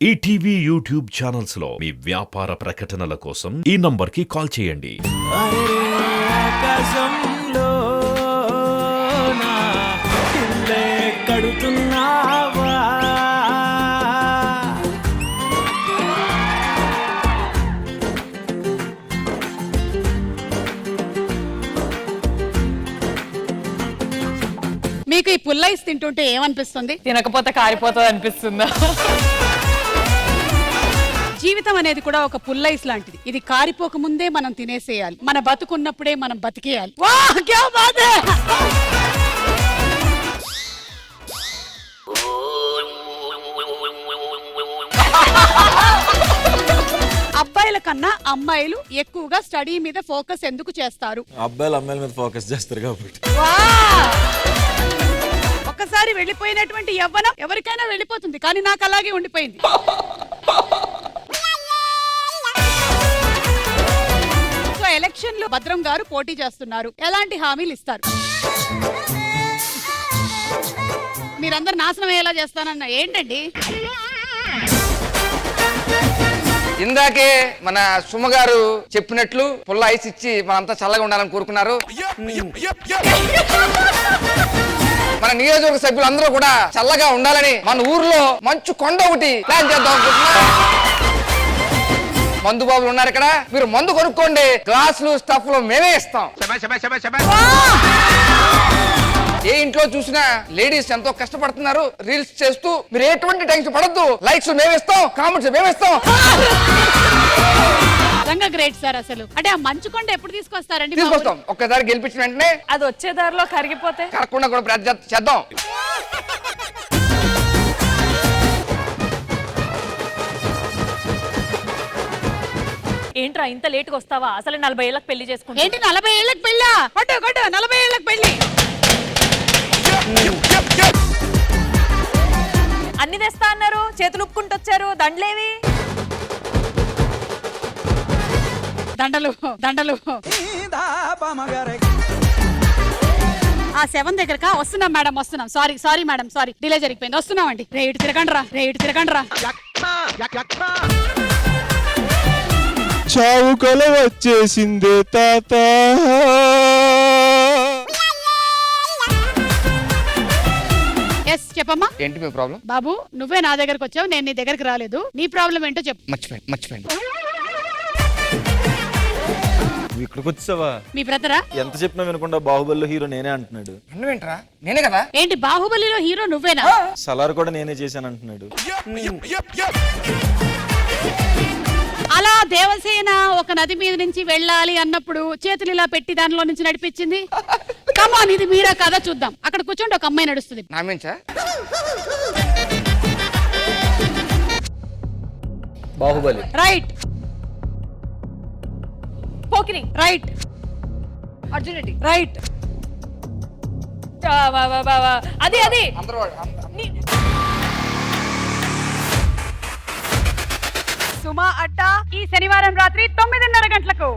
ETV YouTube channels లో మీ వ్యాపార ప్రకటనల కోసం ఈ నంబర్కి కాల్ చేయండి. మీకు ఈ పుల్లైస్ తింటుంటే ఏమనిపిస్తుంది? తినకపోతే కారిపోతుంది అనిపిస్తుందా? జీవితం అనేది కూడా ఒక పుల్లైస్ లాంటిది. ఇది కారిపోక ముందే మనం తినేసేయాలి. మన బతుకున్నప్పుడే మనం బతికేయాలి. వాహ్ క్యా బాత్ హై! అబ్బాయిల కన్నా అమ్మాయిలు ఎక్కువగా స్టడీ మీద ఫోకస్ ఎందుకు చేస్తారు? అబ్బాయిలు అమ్మాయిల మీద ఫోకస్ చేస్తారు కాబట్టి. ఒక్కసారి వెళ్ళిపోయినటువంటి యవ్వనం ఎవరికైనా వెళ్ళిపోతుంది, కానీ నాకు అలాగే ఉండిపోయింది. సో ఎలక్షన్ లో భద్రం గారు పోటీ చేస్తున్నారు. ఎలాంటి హామీలు ఇస్తారు? మీరందరు నాశనం అయ్యేలా చేస్తానన్న ఏంటండి? ఇందాకే మన సుమ గారు చెప్పినట్లు పుల్ల ఐస్ ఇచ్చి మనంతా చల్లగా ఉండాలని కోరుకున్నారు. మన నియోజకవర్గ సభ్యులందరూ కూడా చల్లగా ఉండాలని మన ఊర్లో మంచు కొండ ఒకటి ప్లాన్ చేద్దాం అనుకుంటున్నా. మందు బాబులు ఉన్నారు ఇక్కడ, మీరు మందు కొనుక్కోండి, గ్లాసులు స్టఫ్ లో మేమే ఇస్తాం. ఏ ఇంట్లో చూసినా లేడీస్ ఎంతో కష్టపడుతున్నారు రీల్స్ చేస్తూ. మీరు ఎటువంటి టెన్షన్ పడద్దు, లైక్స్ మేమిస్తాం, కామెంట్స్ మేమిస్తాం. Great sir. అసలు అంటే ఆ మంచుకొండ ఎప్పుడు తీసుకొస్తారండి? తీసుకొస్తాం. ఒక్కసారి గెలిపించిన వెంటనే అది వచ్చే దారిలో కరిగిపోతే కరగకుండా కూడా ప్రయత్నం చేద్దాం. ఏంట్రా ఇంత లేట్ గా వస్తావా? అసలు 40 ఏళ్ళకి పెళ్లి చేసుకుంటా. ఏంటి 40 ఏళ్ళకి పెళ్ళా? 40 ఏళ్ళకి పెళ్లి. అన్ని తెస్తా అన్నారు, చేతులు ఉప్పుకుంటూ వచ్చారు. దండలేవి? దండలు ఆ 7 దగ్గరకా? వస్తున్నాం మేడం, వస్తున్నాం. సారీ మేడం, సారీ, డిలే జరిగిపోయింది. వస్తున్నామండి. రేటు తిరగండి రా. చావు కల వచ్చేసిందే తాత. ఎస్ చెప్పమ్మా. ఏంటి మీ ప్రాబ్లం? బాబు నువ్వే నా దగ్గరకు వచ్చావు, నేను నీ దగ్గరకు రాలేదు. నీ ప్రాబ్లం ఏంటో చెప్పు. మర్చిపోయింది. ఇక్కడికి వచ్చావా? మీ బ్రదరా? ఎంత చెప్పినా వినకుండా బాహుబలిలో హీరో నేనే అంటున్నాడు. నువ్వేంట్రా? నేనే కదా. ఏంటి బాహుబలిలో హీరో నువ్వేనా? సలార్ కూడా నేనే చేశాను అంటున్నాడు. అలా దేవసేన ఒక నది మీద నుంచి వెళ్ళాలి అన్నప్పుడు చేతులు ఇలా పెట్టి దానిలో నుంచి నడిపించింది. కమాన్, ఇది మీరా కదా చూద్దాం. అక్కడ కూర్చోండి, ఒక అమ్మాయి నడుస్తుంది. నామించా Baahubali. Right. Pokiri right. Arjun Reddy right. అది అందరూ సుమా అడ్డా ఈ శనివారం రాత్రి 9:30 గంటలకు.